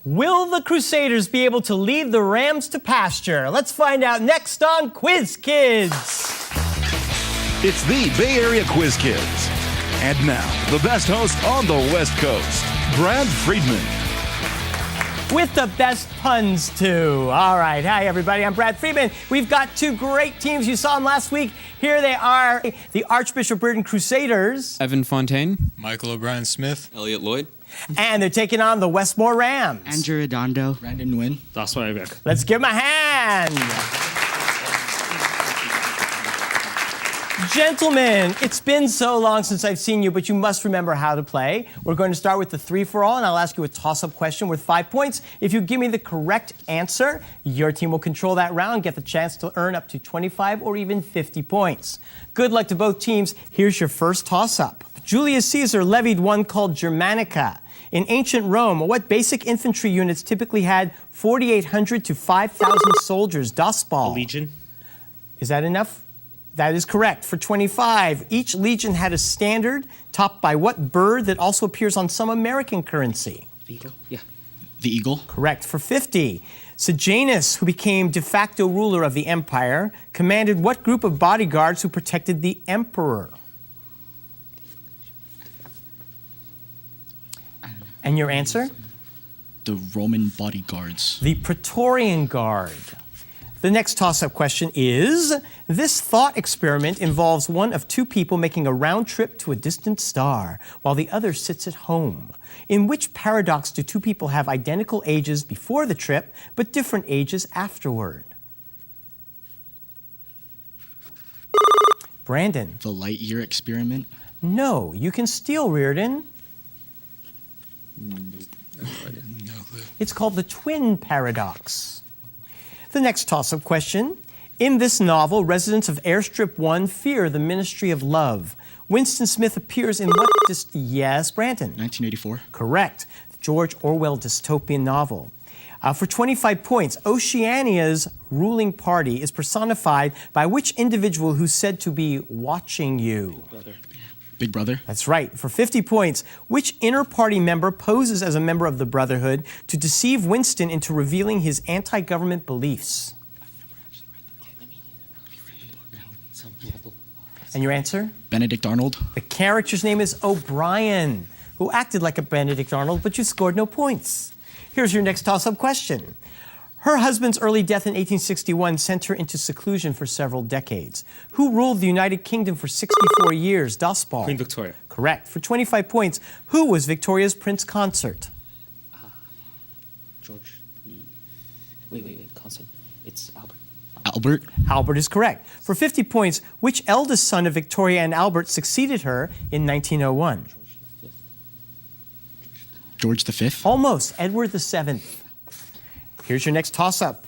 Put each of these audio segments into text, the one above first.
Will the Crusaders be able to lead the Rams to pasture? Let's find out next on Quiz Kids. It's the Bay Area Quiz Kids. And now, the best host on the West Coast, Brad Friedman. With the best puns, too. All right. Hi, everybody. I'm Brad Friedman. We've got two great teams. You saw them last week. Here they are, the Archbishop Burton Crusaders. Evan Fontaine. Michael O'Brien Smith. Elliot Lloyd. And they're taking on the Westmore Rams. Andrew Redondo. Brandon Nguyen. Das Weibach. Let's give them a hand. Gentlemen, it's been so long since I've seen you, but you must remember how to play. We're going to start with the three-for-all, and I'll ask you a toss-up question worth 5 points. If you give me the correct answer, your team will control that round, get the chance to earn up to 25 or even 50 points. Good luck to both teams. Here's your first toss-up. Julius Caesar levied one called Germanica. In ancient Rome, what basic infantry units typically had 4,800 to 5,000 soldiers? Das Ball. Legion. Is that enough? That is correct. For 25, each legion had a standard topped by what bird that also appears on some American currency? The eagle? Yeah. The eagle. Correct. For 50, Sejanus, who became de facto ruler of the empire, commanded what group of bodyguards who protected the emperor? And your answer? The Roman bodyguards. The Praetorian Guard. The next toss-up question is, this thought experiment involves one of two people making a round trip to a distant star, while the other sits at home. In which paradox do two people have identical ages before the trip, but different ages afterward? Brandon. The light year experiment. No, you can steal, Reardon. No clue. It's called the twin paradox. The next toss-up question. In this novel, residents of Airstrip 1 fear the Ministry of Love. Winston Smith appears in what Yes, Brandon. 1984. Correct. George Orwell dystopian novel. For 25 points, Oceania's ruling party is personified by which individual who's said to be watching you? Big Brother. That's right. For 50 points, which inter-party member poses as a member of the Brotherhood to deceive Winston into revealing his anti-government beliefs? And your answer? Benedict Arnold. The character's name is O'Brien, who acted like a Benedict Arnold, but you scored no points. Here's your next toss-up question. Her husband's early death in 1861 sent her into seclusion for several decades. Who ruled the United Kingdom for 64 years? Das Ball. Queen Victoria. Correct. For 25 points, who was Victoria's Prince Consort? George. Wait. Constant. It's Albert. Albert. Albert is correct. For 50 points, which eldest son of Victoria and Albert succeeded her in 1901? George V. Almost. Edward VII. Here's your next toss-up.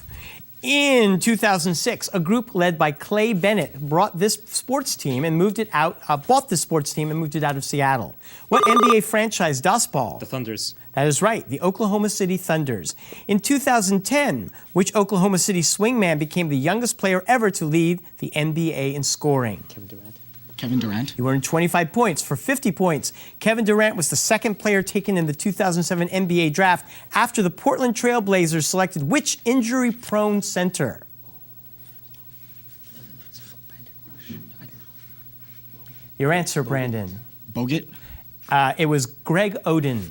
In 2006, a group led by Clay Bennett bought this sports team and moved it out of Seattle. What NBA franchise? Das Ball. The Thunders. That is right, the Oklahoma City Thunders. In 2010, which Oklahoma City swingman became the youngest player ever to lead the NBA in scoring? Kevin Durant. You earned 25 points. For 50 points, Kevin Durant was the second player taken in the 2007 NBA draft after the Portland Trail Blazers selected which injury-prone center? Your answer, Brandon. Bogut. It was Greg Oden.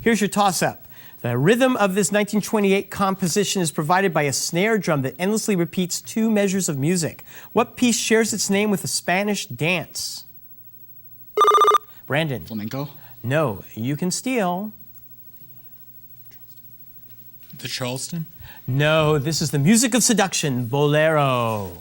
Here's your toss-up. The rhythm of this 1928 composition is provided by a snare drum that endlessly repeats two measures of music. What piece shares its name with a Spanish dance? Brandon. Flamenco. No, you can steal. The Charleston. No, this is the music of seduction, bolero.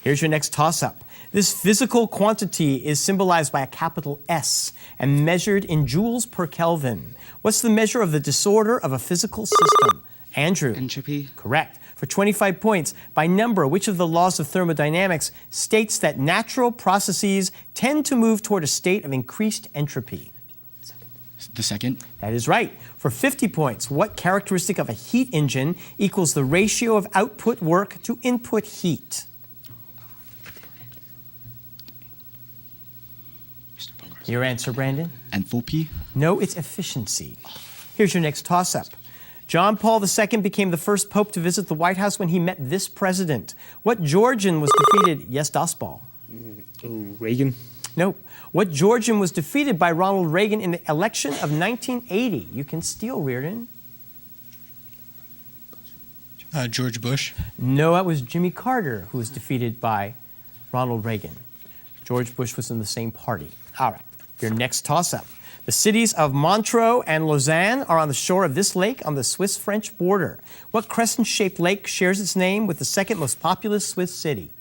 Here's your next toss-up. This physical quantity is symbolized by a capital S and measured in joules per Kelvin. What's the measure of the disorder of a physical system? Andrew. Entropy. Correct. For 25 points, by number, which of the laws of thermodynamics states that natural processes tend to move toward a state of increased entropy? The second. That is right. For 50 points, what characteristic of a heat engine equals the ratio of output work to input heat? Your answer, Brandon? Enthalpy. No, it's efficiency. Here's your next toss-up. John Paul II became the first pope to visit the White House when he met this president. What Georgian was defeated? Yes, Das Ball. Ooh, Reagan. Nope. What Georgian was defeated by Ronald Reagan in the election of 1980? You can steal, Reardon. George Bush. No, it was Jimmy Carter who was defeated by Ronald Reagan. George Bush was in the same party. All right, your next toss-up. The cities of Montreux and Lausanne are on the shore of this lake on the Swiss-French border. What crescent-shaped lake shares its name with the second most populous Swiss city?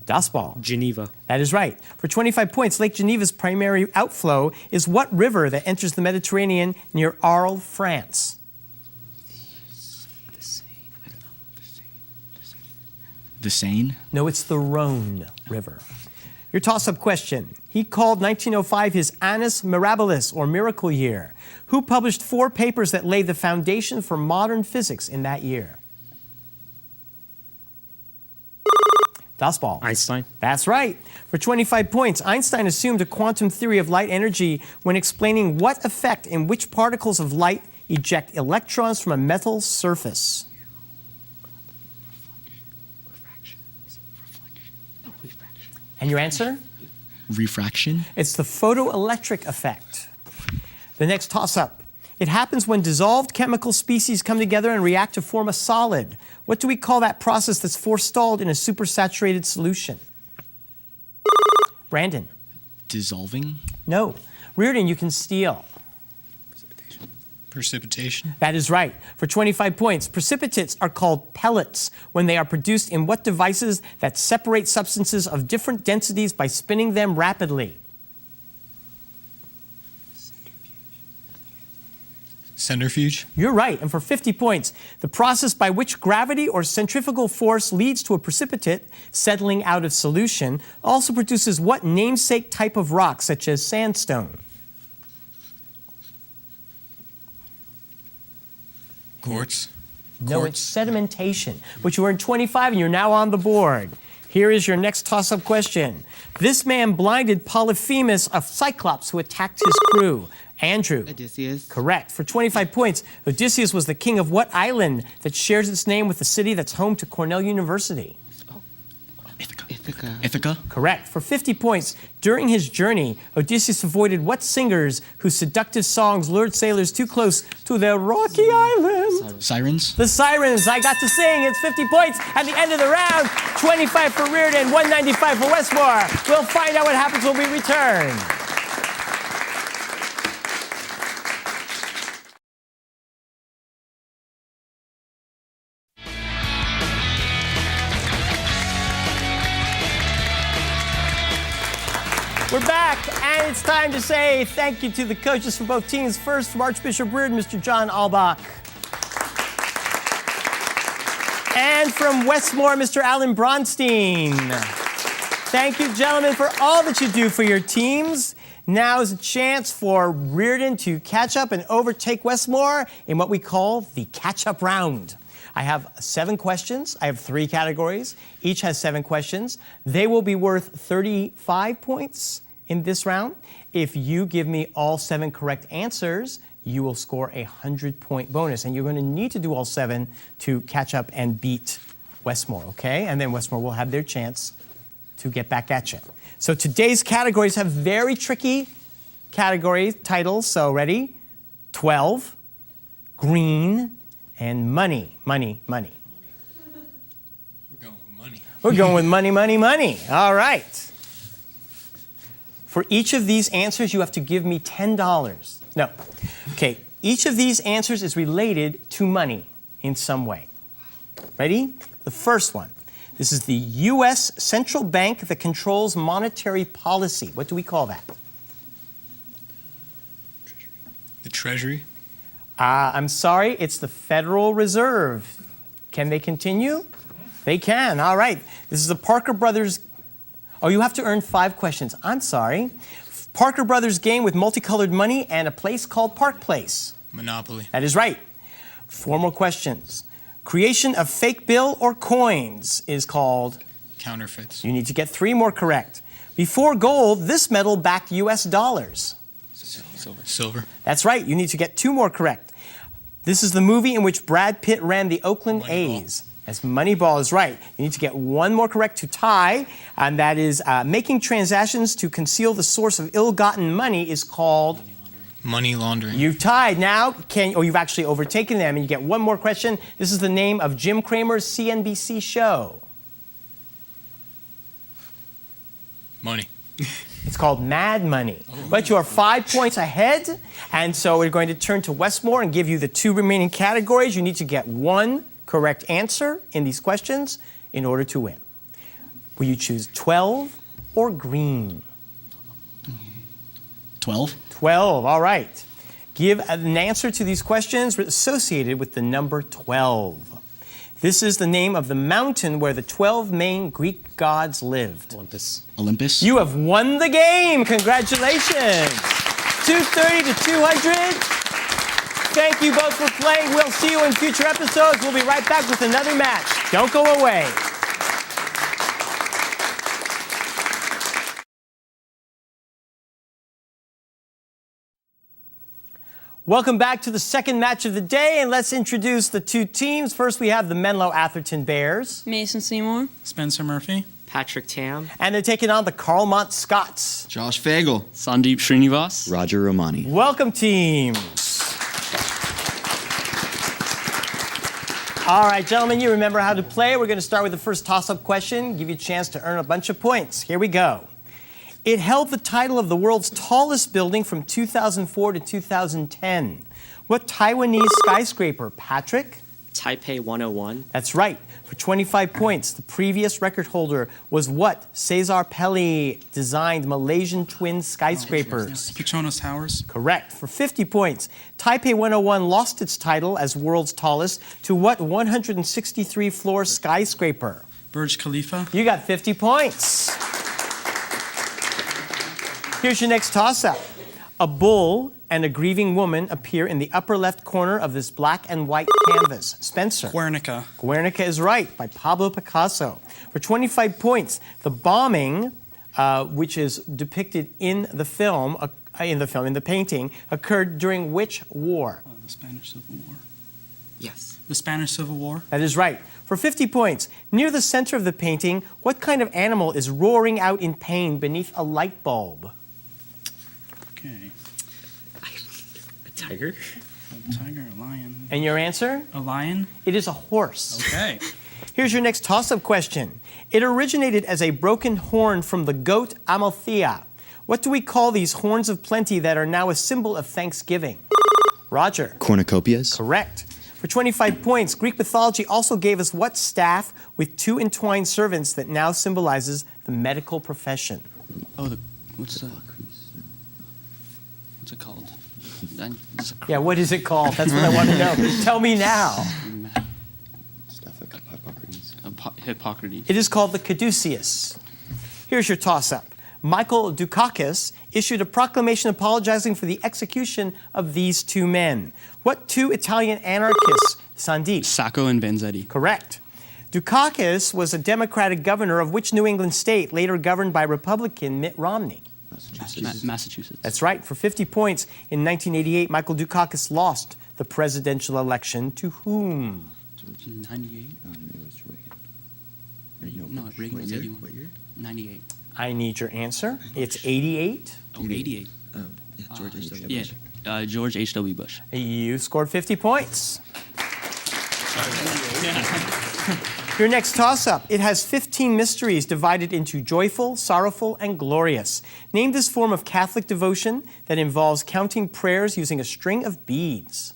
Das Ball. Geneva. That is right. For 25 points, Lake Geneva's primary outflow is what river that enters the Mediterranean near Arles, France? The Seine. I don't know. The Seine. No, it's the Rhone River. Your toss-up question. He called 1905 his Annus Mirabilis, or miracle year. Who published 4 papers that laid the foundation for modern physics in that year? Das Ball. Einstein. That's right. For 25 points, Einstein assumed a quantum theory of light energy when explaining what effect in which particles of light eject electrons from a metal surface. Refraction. Is it reflection? No, refraction. And your answer? Refraction. It's the photoelectric effect. The next toss-up. It happens when dissolved chemical species come together and react to form a solid. What do we call that process that's forestalled in a supersaturated solution? Brandon. Dissolving. No. Reardon, you can steal. Precipitation. That is right. For 25 points, precipitates are called pellets when they are produced in what devices that separate substances of different densities by spinning them rapidly? Centrifuge. You're right. And for 50 points, the process by which gravity or centrifugal force leads to a precipitate settling out of solution also produces what namesake type of rock, such as sandstone? Quartz. No, it's sedimentation. But you earned 25 and you're now on the board. Here is your next toss-up question. This man blinded Polyphemus, a cyclops who attacked his crew. Andrew. Odysseus. Correct. For 25 points, Odysseus was the king of what island that shares its name with the city that's home to Cornell University? Ithaca. Ithaca. Correct. For 50 points, during his journey, Odysseus avoided what singers whose seductive songs lured sailors too close to their rocky island? Sirens. The Sirens. I got to sing. It's 50 points at the end of the round. 25 for Reardon, 195 for Westmore. We'll find out what happens when we return. We're back, and it's time to say thank you to the coaches for both teams. First, from Archbishop Reardon, Mr. John Albach. And from Westmore, Mr. Alan Bronstein. Thank you, gentlemen, for all that you do for your teams. Now is a chance for Reardon to catch up and overtake Westmore in what we call the catch-up round. I have 7 questions. I have 3 categories. Each has 7 questions. They will be worth 35 points in this round. If you give me all 7 correct answers, you will score a 100-point bonus. And you're going to need to do all 7 to catch up and beat Westmore, okay? And then Westmore will have their chance to get back at you. So today's categories have very tricky category titles. So ready? 12, green, and money, money, money. We're going with money. We're going with money, money, money. All right. For each of these answers, you have to give me $10. No. Okay. Each of these answers is related to money in some way. Ready? The first one. This is the U.S. central bank that controls monetary policy. What do we call that? The Treasury. I'm sorry, it's the Federal Reserve. Can they continue? They can. All right. This is the Parker Brothers. Oh, you have to earn 5 questions. I'm sorry. Parker Brothers game with multicolored money and a place called Park Place. Monopoly. That is right. 4 more questions. Creation of fake bill or coins is called? Counterfeits. You need to get 3 more correct. Before gold, this metal backed U.S. dollars. Silver. Silver. That's right. You need to get 2 more correct. This is the movie in which Brad Pitt ran the Oakland Moneyball. A's. As Moneyball is right. You need to get 1 more correct to tie, and that is making transactions to conceal the source of ill-gotten money is called. Money laundering. You've tied now, you've actually overtaken them, and you get 1 more question. This is the name of Jim Cramer's CNBC show. Money. It's called Mad Money. But you are 5 points ahead, and so we're going to turn to Westmore and give you the 2 remaining categories. You need to get 1 correct answer in these questions in order to win. Will you choose 12 or green? 12. 12, all right. Give an answer to these questions associated with the number 12. This is the name of the mountain where the 12 main Greek gods lived. Olympus. You have won the game. Congratulations. 230 to 200. Thank you both for playing. We'll see you in future episodes. We'll be right back with another match. Don't go away. Welcome back to the second match of the day, and let's introduce the 2 teams. First, we have the Menlo Atherton Bears, Mason Seymour. Spencer Murphy. Patrick Tam. and they're taking on the Carlmont Scots. Josh Fagel. Sandeep Srinivas. Roger Romani. Welcome, teams. All right, gentlemen, you remember how to play. We're going to start with the first toss-up question, give you a chance to earn a bunch of points. Here we go. It held the title of the world's tallest building from 2004 to 2010. What Taiwanese skyscraper, Patrick? Taipei 101. That's right. For 25 points, the previous record holder was what Cesar Pelli designed Malaysian twin skyscrapers? Petronas Towers. Correct. For 50 points, Taipei 101 lost its title as world's tallest to what 163-floor skyscraper? Burj Khalifa. You got 50 points. Here's your next toss-up. A bull and a grieving woman appear in the upper left corner of this black and white canvas. Spencer. Guernica. Guernica is right, by Pablo Picasso. For 25 points, the bombing, which is depicted in the painting, occurred during which war? The Spanish Civil War. Yes. The Spanish Civil War. That is right. For 50 points, near the center of the painting, what kind of animal is roaring out in pain beneath a light bulb? Okay. A tiger. A tiger, a lion. And your answer? A lion. It is a horse. Okay. Here's your next toss-up question. It originated as a broken horn from the goat Amalthea. What do we call these horns of plenty that are now a symbol of Thanksgiving? Roger. Cornucopias. Correct. For 25 points, Greek mythology also gave us what staff with 2 entwined servants that now symbolizes the medical profession? Oh, what's it called? Yeah, what is it called? That's what I want to know. Tell me now. Hippocrates. Hippocrates. It is called the caduceus. Here's your toss-up. Michael Dukakis issued a proclamation apologizing for the execution of these 2 men. What 2 Italian anarchists, Sandeep? Sacco and Vanzetti. Correct. Dukakis was a Democratic governor of which New England state, later governed by Republican Mitt Romney? Massachusetts. That's right. For 50 points, in 1988, Michael Dukakis lost the presidential election to whom? 98. It was Reagan. No, Reagan was 81. What year? 98. I need your answer. It's 88. Oh, 88. Oh, yeah, George H.W. Yeah. Bush. George H.W. Bush. You scored 50 points. Your next toss-up. It has 15 mysteries divided into joyful, sorrowful, and glorious. Name this form of Catholic devotion that involves counting prayers using a string of beads.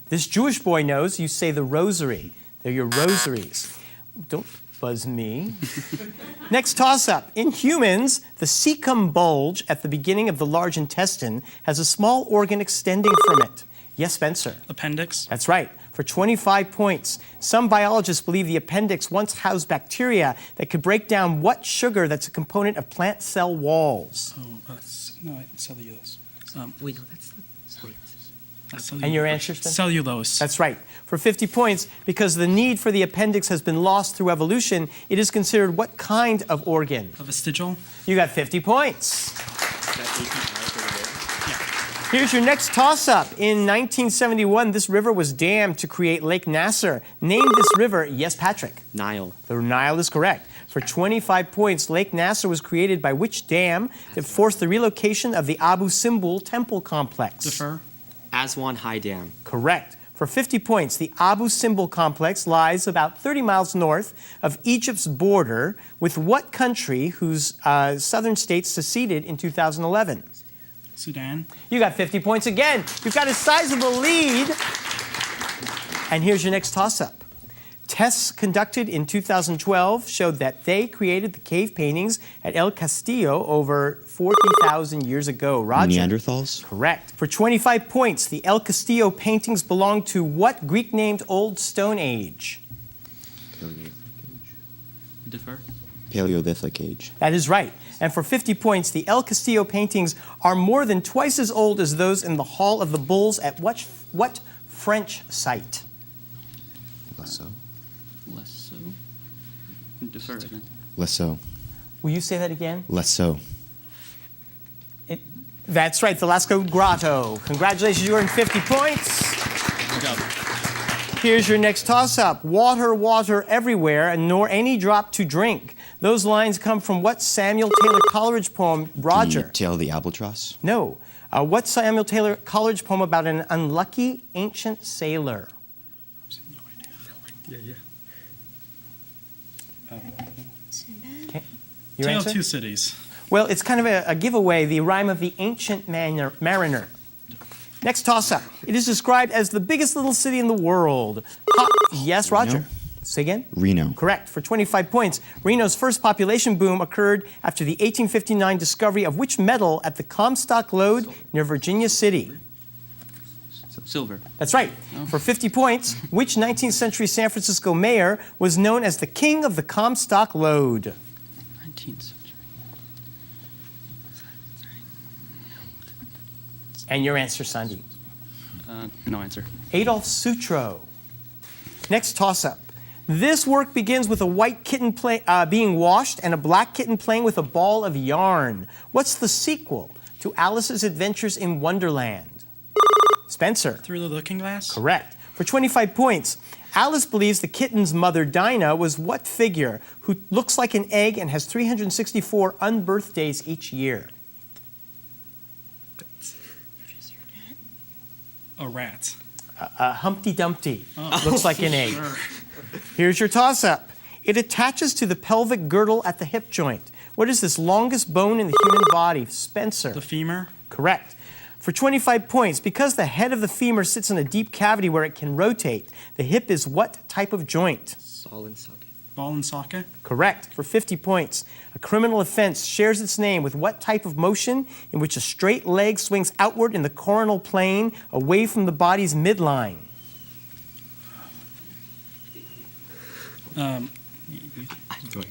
This Jewish boy knows you say the rosary. They're your rosaries. Don't buzz me. Next toss-up. In humans, the cecum bulge at the beginning of the large intestine has a small organ extending from it. Yes, Spencer. Appendix. That's right. For 25 points, some biologists believe the appendix once housed bacteria that could break down what sugar that's a component of plant cell walls? Oh, no, cellulose. Wait, no, that's the. And your answer, Spencer? Cellulose. That's right. For 50 points, because the need for the appendix has been lost through evolution, it is considered what kind of organ? A vestigial. You got 50 points. Here's your next toss-up. In 1971, this river was dammed to create Lake Nasser. Name this river. Yes, Patrick. Nile. The Nile is correct. For 25 points, Lake Nasser was created by which dam that forced the relocation of the Abu Simbel temple complex? Defer. Aswan High Dam. Correct. For 50 points, the Abu Simbel complex lies about 30 miles north of Egypt's border with what country whose southern states seceded in 2011? Sudan. You got 50 points again. You've got a sizable lead. And here's your next toss-up. Tests conducted in 2012 showed that they created the cave paintings at El Castillo over 40,000 years ago. Roger? Neanderthals. Correct. For 25 points, the El Castillo paintings belong to what Greek-named Old Stone Age? Defer. Paleolithic Age. That is right. And for 50 points, the El Castillo paintings are more than twice as old as those in the Hall of the Bulls at what French site? Lesso. Less so. Defer again. Lesso. Will you say that again? Lesso. That's right, the Lascaux Grotto. Congratulations, you earned 50 points. Good job. Here's your next toss-up. Water, water everywhere, and nor any drop to drink. Those lines come from what Samuel Taylor Coleridge poem, Roger? The Tale of the Albatross. No. What Samuel Taylor Coleridge poem about an unlucky ancient sailor? No idea. Okay. Your Tale answer? of Two Cities. Well, it's kind of a giveaway, the rhyme of the ancient mariner. Next toss-up. It is described as the biggest little city in the world. Yes, Roger. Reno? Say again? Reno. Correct. For 25 points, Reno's first population boom occurred after the 1859 discovery of which metal at the Comstock Lode near Virginia City? Silver. That's right. For 50 points, which 19th century San Francisco mayor was known as the king of the Comstock Lode? 19th century. And your answer, Sandeep. No answer. Adolf Sutro. Next toss-up. This work begins with a white kitten being washed and a black kitten playing with a ball of yarn. What's the sequel to Alice's Adventures in Wonderland? Spencer. Through the Looking Glass. Correct. For 25 points, Alice believes the kitten's mother, Dinah, was what figure who looks like an egg and has 364 unbirthdays each year? A rat. Humpty Dumpty. Looks like an egg. Sure. Here's your toss-up. It attaches to the pelvic girdle at the hip joint. What is this longest bone in the human body? Spencer. The femur. Correct. For 25 points, because the head of the femur sits in a deep cavity where it can rotate, the hip is what type of joint? Ball and socket. Correct. For 50 points, a criminal offense shares its name with what type of motion in which a straight leg swings outward in the coronal plane away from the body's midline?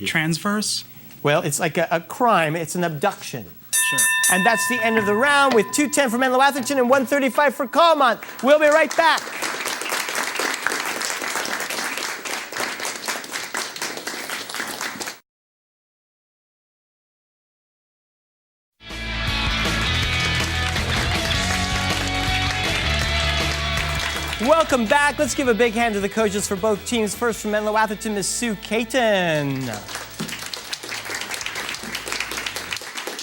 Transverse. Well, it's like a crime. It's an abduction. Sure. And that's the end of the round with 210 for Menlo Atherton and 135 for Calmont. We'll be right back. Welcome back. Let's give a big hand to the coaches for both teams. First from Menlo Atherton, Ms. Sue Caton.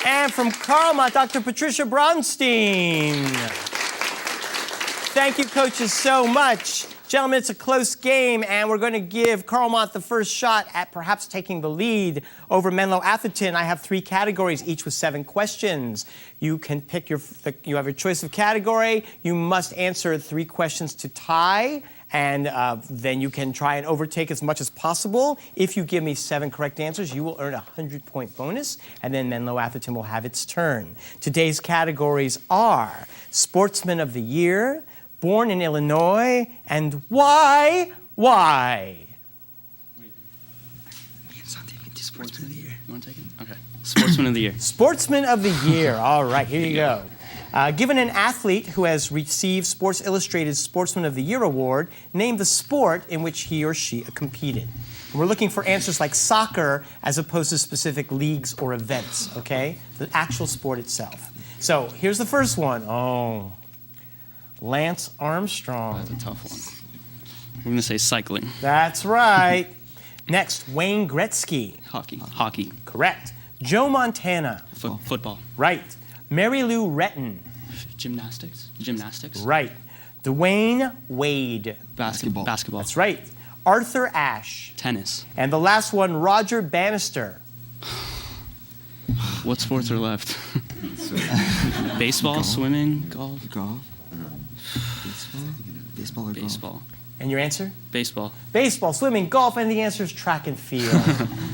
And from Carlmont, Dr. Patricia Bronstein. Thank you, coaches, so much. Gentlemen, it's a close game, and we're going to give Carlmont the first shot at perhaps taking the lead over Menlo Atherton. I have 3 categories, each with 7 questions. You can pick you have your choice of category. You must answer 3 questions to tie, and then you can try and overtake as much as possible. If you give me 7 correct answers, you will earn a 100-point bonus, and then Menlo Atherton will have its turn. Today's categories are Sportsman of the Year, Born in Illinois, and Why? Sportsman of the Year. You want to take it? Okay. Sportsman of the Year. Sportsman of the Year. All right, here you go. Given an athlete who has received Sports Illustrated Sportsman of the Year award, name the sport in which he or she competed. We're looking for answers like soccer as opposed to specific leagues or events, okay? The actual sport itself. So here's the first one. Oh, Lance Armstrong. That's a tough one. We're gonna say cycling. That's right. Next, Wayne Gretzky. Hockey. Correct. Joe Montana. Football. Right. Mary Lou Retton. Gymnastics. Right. Dwayne Wade. Basketball. That's right. Arthur Ashe. Tennis. And the last one, Roger Bannister. What sports are left? Baseball, swimming, golf. Golf. Baseball or golf? Baseball. And your answer? Baseball. Baseball, swimming, golf, and the answer is track and field.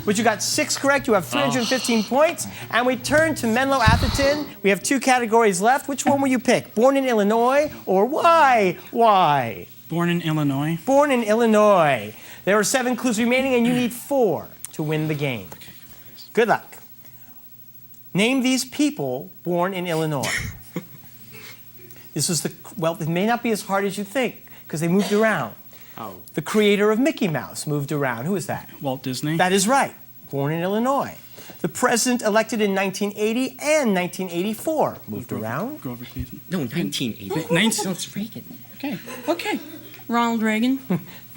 But you got 6 correct. You have 315 points. And we turn to Menlo Atherton. We have 2 categories left. Which one will you pick? Born in Illinois or why? Why? Born in Illinois. Born in Illinois. There are 7 clues remaining, and you need 4 to win the game. Good luck. Name these people born in Illinois. This was it may not be as hard as you think, because they moved around. Oh. The creator of Mickey Mouse moved around. Who is that? Walt Disney. That is right. Born in Illinois. The president elected in 1980 and 1984 moved around. Grover Cleveland. No, 1980. No, it's Reagan. Okay. Ronald Reagan.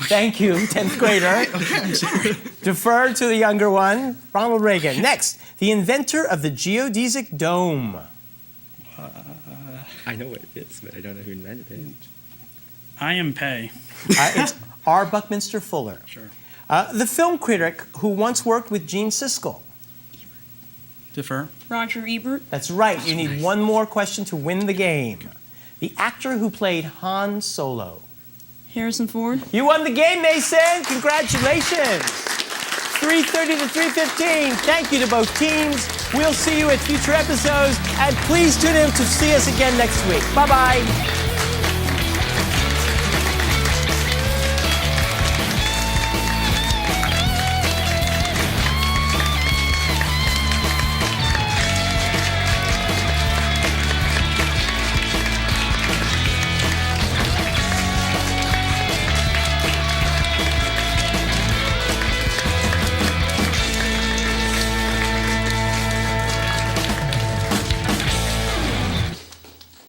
Thank you, 10th grader. Defer to the younger one, Ronald Reagan. Next, the inventor of the geodesic dome. I know what it is, but I don't know who invented it. I am Pei. It's R. Buckminster Fuller. Sure. The film critic who once worked with Gene Siskel. Defer. Roger Ebert. That's right. You need one more question to win the game. The actor who played Han Solo. Harrison Ford. You won the game, Mason. Congratulations. 3:30 to 3:15. Thank you to both teams. We'll see you at future episodes, and please tune in to see us again next week. Bye-bye.